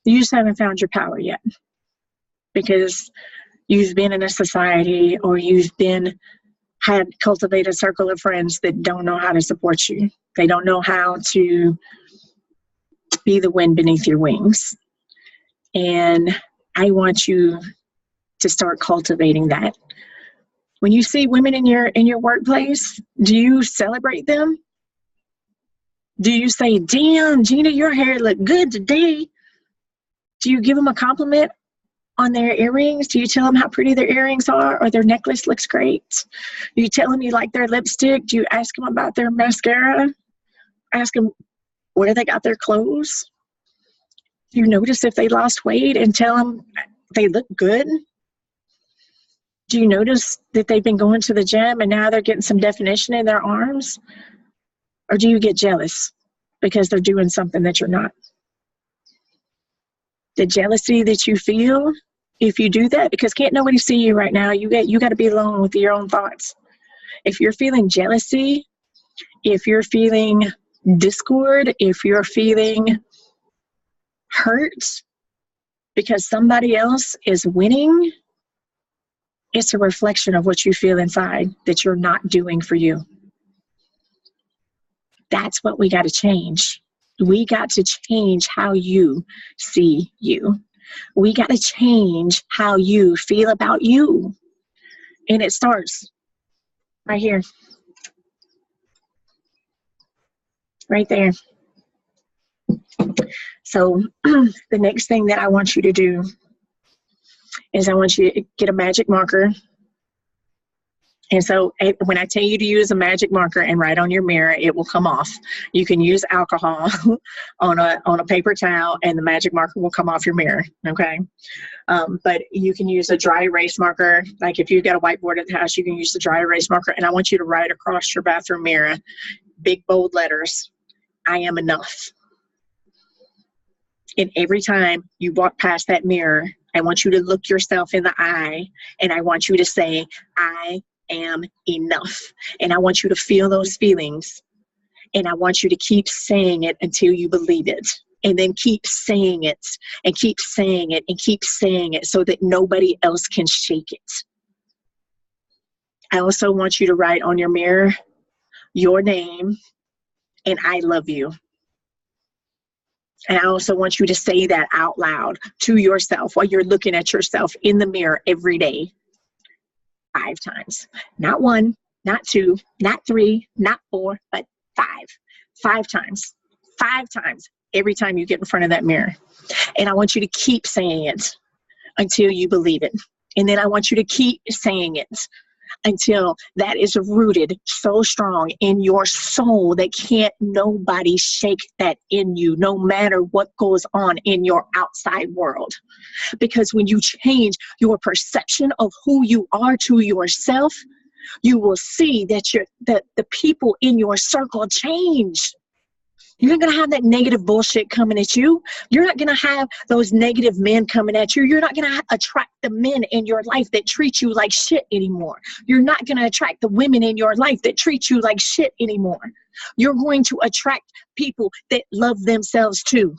You just haven't found your power yet because you've been in a society or you've had cultivate a circle of friends that don't know how to support you. They don't know how to be the wind beneath your wings. And I want you to start cultivating that. When you see women in your workplace, do you celebrate them? Do you say, damn, Gina, your hair looked good today? Do you give them a compliment on their earrings? Do you tell them how pretty their earrings are or their necklace looks great? Do you tell them you like their lipstick? Do you ask them about their mascara? Ask them where they got their clothes? Do you notice if they lost weight and tell them they look good? Do you notice that they've been going to the gym and now they're getting some definition in their arms? Or do you get jealous because they're doing something that you're not? The jealousy that you feel if you do that, because can't nobody see you right now. You got to be alone with your own thoughts. If you're feeling jealousy, if you're feeling discord, if you're feeling hurt because somebody else is winning It's a reflection of what you feel inside that you're not doing for you. That's what we got to change. We got to change how you see you. We got to change how you feel about you. And it starts right here, right there. So the next thing that I want you to do is I want you to get a magic marker. And so when I tell you to use a magic marker and write on your mirror, it will come off. You can use alcohol on a paper towel and the magic marker will come off your mirror, okay? But you can use a dry erase marker. Like if you've got a whiteboard at the house, you can use the dry erase marker. And I want you to write across your bathroom mirror, big bold letters, I am enough. And every time you walk past that mirror, I want you to look yourself in the eye and I want you to say, I am enough. And I want you to feel those feelings. And I want you to keep saying it until you believe it. And then keep saying it and keep saying it and keep saying it so that nobody else can shake it. I also want you to write on your mirror your name and I love you. And I also want you to say that out loud to yourself while you're looking at yourself in the mirror every day. 5 times. Not 1, not 2, not 3, not 4, but 5. 5 times. 5 times every time you get in front of that mirror. And I want you to keep saying it until you believe it. And then I want you to keep saying it until that is rooted so strong in your soul that can't nobody shake that in you, no matter what goes on in your outside world. Because when you change your perception of who you are to yourself, you will see that the people in your circle change. You're not going to have that negative bullshit coming at you. You're not going to have those negative men coming at you. You're not going to attract the men in your life that treat you like shit anymore. You're not going to attract the women in your life that treat you like shit anymore. You're going to attract people that love themselves too.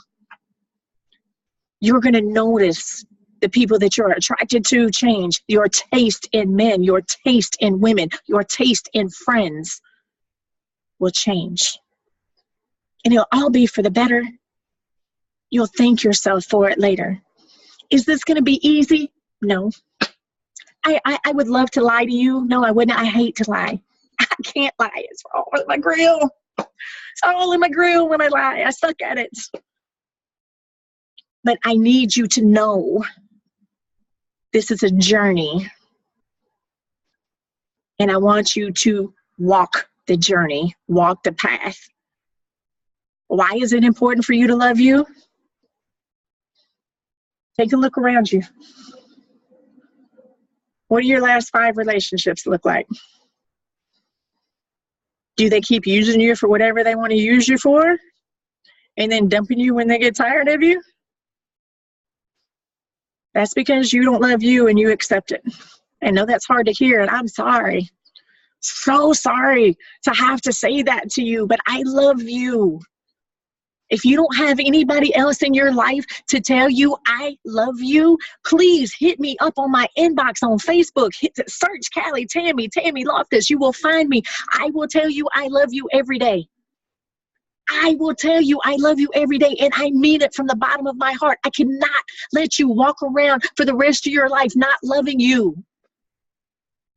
You're going to notice the people that you're attracted to change. Your taste in men, your taste in women, your taste in friends will change. And it'll all be for the better. You'll thank yourself for it later. Is this going to be easy? No. I would love to lie to you. No, I wouldn't. I hate to lie. I can't lie. It's all in my grill. It's all in my grill when I lie. I suck at it. But I need you to know this is a journey. And I want you to walk the journey, walk the path. Why is it important for you to love you? Take a look around you. What do your last 5 relationships look like? Do they keep using you for whatever they want to use you for? And then dumping you when they get tired of you? That's because you don't love you and you accept it. I know that's hard to hear, and I'm sorry. So sorry to have to say that to you, but I love you. If you don't have anybody else in your life to tell you I love you, please hit me up on my inbox on Facebook. Search Tammy Loftus. You will find me. I will tell you I love you every day. I will tell you I love you every day, and I mean it from the bottom of my heart. I cannot let you walk around for the rest of your life not loving you,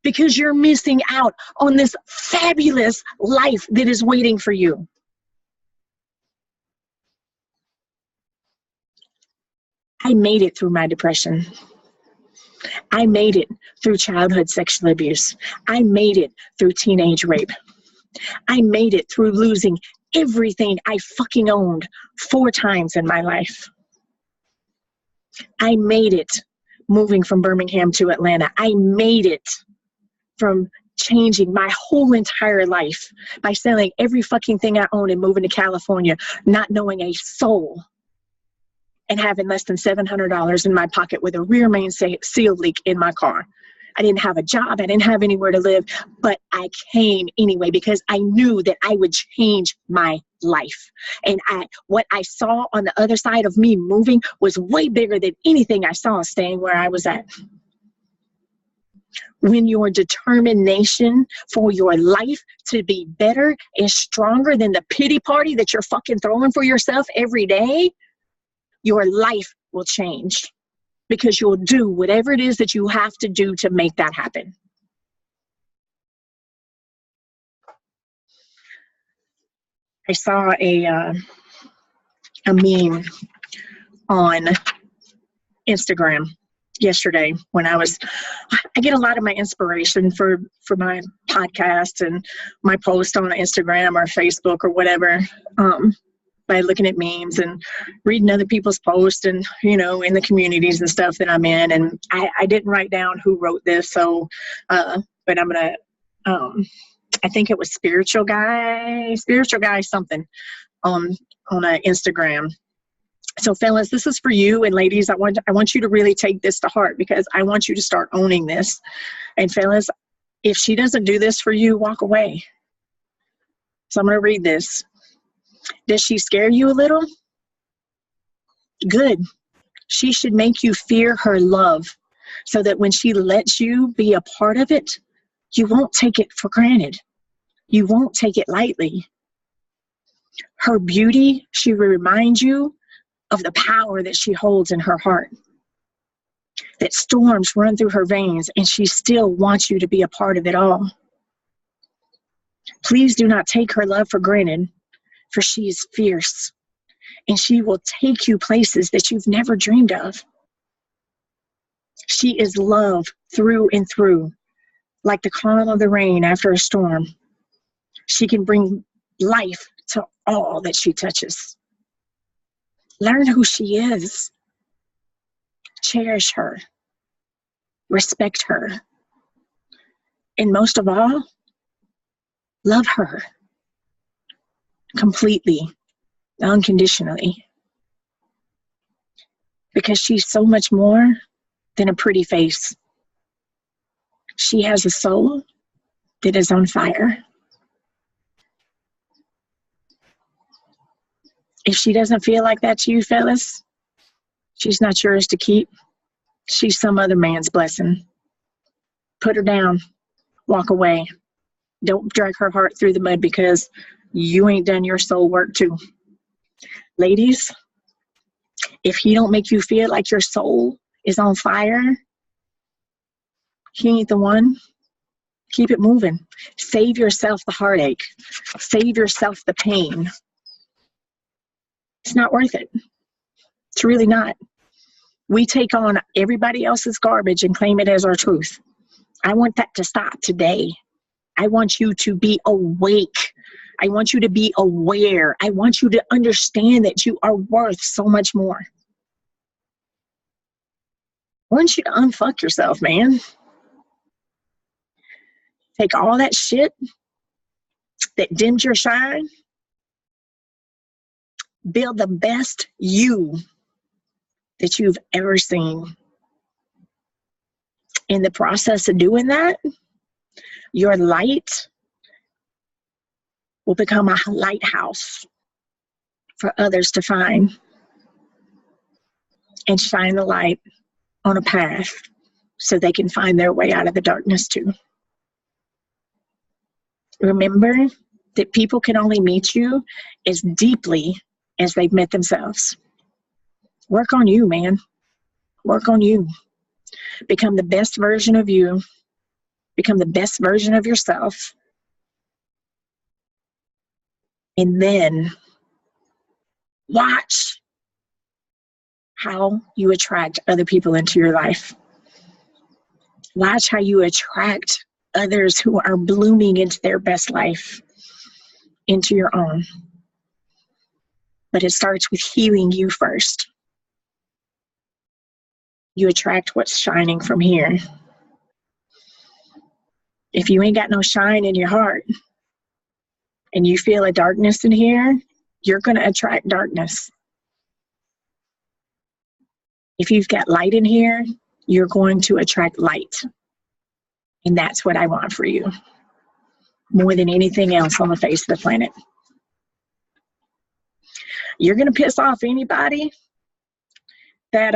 because you're missing out on this fabulous life that is waiting for you. I made it through my depression. I made it through childhood sexual abuse. I made it through teenage rape. I made it through losing everything I fucking owned 4 times in my life. I made it moving from Birmingham to Atlanta. I made it from changing my whole entire life by selling every fucking thing I own and moving to California, not knowing a soul, and having less than $700 in my pocket with a rear main seal leak in my car. I didn't have a job. I didn't have anywhere to live, but I came anyway because I knew that I would change my life. And what I saw on the other side of me moving was way bigger than anything I saw staying where I was at. When your determination for your life to be better is stronger than the pity party that you're fucking throwing for yourself every day, your life will change because you'll do whatever it is that you have to do to make that happen. I saw a meme on Instagram yesterday when I get a lot of my inspiration for my podcast and my post on Instagram or Facebook or whatever, by looking at memes and reading other people's posts and, in the communities and stuff that I'm in. And I didn't write down who wrote this. So, but I'm going to, I think it was spiritual guy something on Instagram. So fellas, this is for you, and ladies, I want you to really take this to heart because I want you to start owning this. And fellas, if she doesn't do this for you, walk away. So I'm going to read this. Does she scare you a little? Good. She should make you fear her love so that when she lets you be a part of it, you won't take it for granted. You won't take it lightly. Her beauty, she will remind you of the power that she holds in her heart, that storms run through her veins, and she still wants you to be a part of it all. Please do not take her love for granted, for she is fierce, and she will take you places that you've never dreamed of. She is love through and through, like the calm of the rain after a storm. She can bring life to all that she touches. Learn who she is. Cherish her. Respect her. And most of all, love her completely, unconditionally. Because she's so much more than a pretty face. She has a soul that is on fire. If she doesn't feel like that to you, fellas, she's not yours to keep. She's some other man's blessing. Put her down. Walk away. Don't drag her heart through the mud because you ain't done your soul work too. Ladies, if he don't make you feel like your soul is on fire, he ain't the one. Keep it moving. Save yourself the heartache. Save yourself the pain. It's not worth it. It's really not. We take on everybody else's garbage and claim it as our truth. I want that to stop today. I want you to be awake. I want you to be aware. I want you to understand that you are worth so much more. I want you to unfuck yourself, man. Take all that shit that dimmed your shine. Build the best you that you've ever seen. In the process of doing that, your light will become a lighthouse for others to find and shine the light on a path so they can find their way out of the darkness too. Remember that people can only meet you as deeply as they've met themselves. Work on you, man. Work on you. Become the best version of you. Become the best version of yourself. And then watch how you attract other people into your life. Watch how you attract others who are blooming into their best life, into your own. But it starts with healing you first. You attract what's shining from here. If you ain't got no shine in your heart and you feel a darkness in here, you're going to attract darkness. If you've got light in here, you're going to attract light. And that's what I want for you, more than anything else on the face of the planet. You're going to piss off anybody that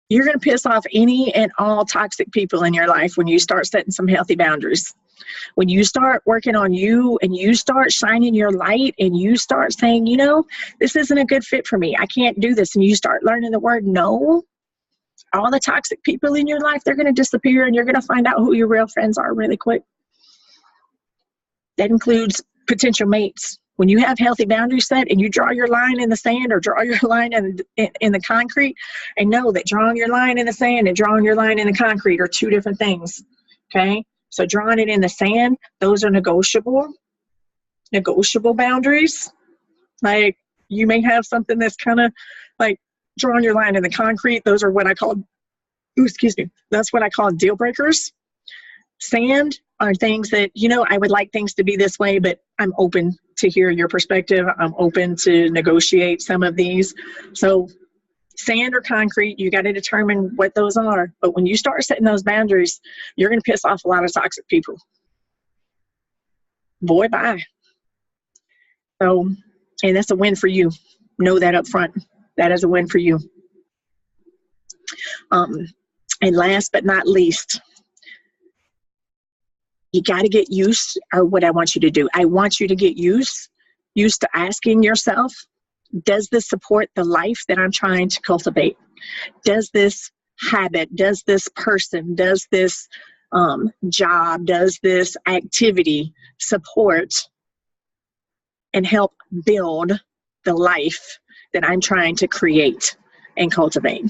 You're going to piss off any and all toxic people in your life when you start setting some healthy boundaries. When you start working on you and you start shining your light and you start saying, you know, this isn't a good fit for me, I can't do this, and you start learning the word no, all the toxic people in your life, they're going to disappear, and you're going to find out who your real friends are really quick. That includes potential mates. When you have healthy boundaries set and you draw your line in the sand or draw your line in the concrete, and know that drawing your line in the sand and drawing your line in the concrete are two different things, okay? So drawing it in the sand, those are negotiable boundaries. Like, you may have something that's kind of like drawing your line in the concrete. Those are what I call, that's what I call deal breakers. Sand are things that, you know, I would like things to be this way, but I'm open to hear your perspective. I'm open to negotiate some of these. So sand or concrete, you got to determine what those are. But when you start setting those boundaries, you're going to piss off a lot of toxic people. Boy, bye. So, and that's a win for you. Know that up front. That is a win for you. And last but not least, you got to get used, or what I want you to do, I want you to get used to asking yourself, does this support the life that I'm trying to cultivate? Does this habit, does this person, does this job, does this activity support and help build the life that I'm trying to create and cultivate?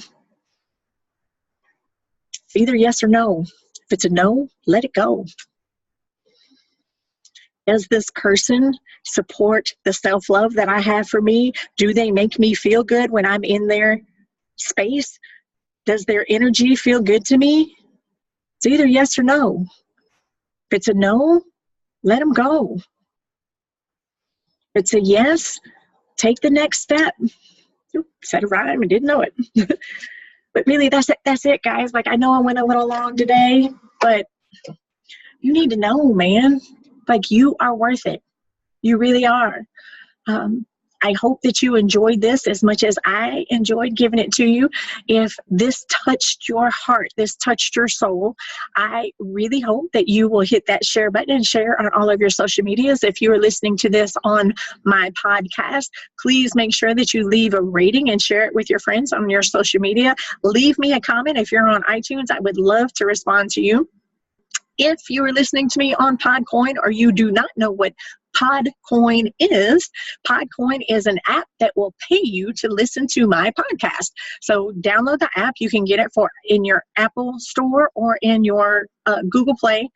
It's either yes or no. If it's a no, let it go. Does this person support the self-love that I have for me? Do they make me feel good when I'm in their space? Does their energy feel good to me? It's either yes or no. If it's a no, let them go. If it's a yes, take the next step. Oops, said a rhyme and didn't know it. But really, that's it, guys. Like, I know I went a little long today, but you need to know, man. Like, you are worth it. You really are. I hope that you enjoyed this as much as I enjoyed giving it to you. If this touched your heart, this touched your soul, I really hope that you will hit that share button and share on all of your social medias. If you are listening to this on my podcast, please make sure that you leave a rating and share it with your friends on your social media. Leave me a comment if you're on iTunes. I would love to respond to you. If you are listening to me on Podcoin or you do not know what Podcoin is an app that will pay you to listen to my podcast. So download the app. You can get it in your Apple store or in your Google Play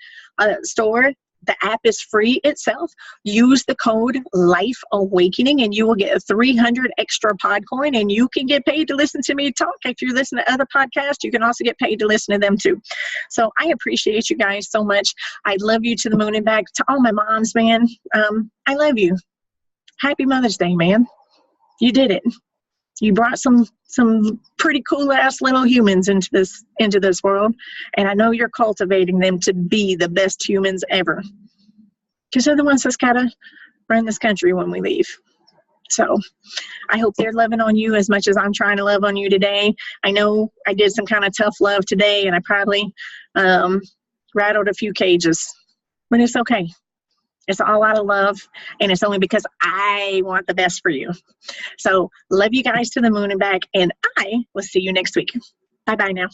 store. The app is free itself. Use the code Life Awakening and you will get 300 extra Podcoin, and you can get paid to listen to me talk. If you listen to other podcasts, you can also get paid to listen to them too. So I appreciate you guys so much. I love you to the moon and back. To all my moms, man, I love you. Happy Mother's Day, man. You did it. You brought some pretty cool ass little humans into this world, and I know you're cultivating them to be the best humans ever, because they're the ones that's gotta run this country when we leave. So I hope they're loving on you as much as I'm trying to love on you today. I know I did some kind of tough love today, and I probably rattled a few cages, but it's okay. It's all out of love, and it's only because I want the best for you. So love you guys to the moon and back, and I will see you next week. Bye-bye now.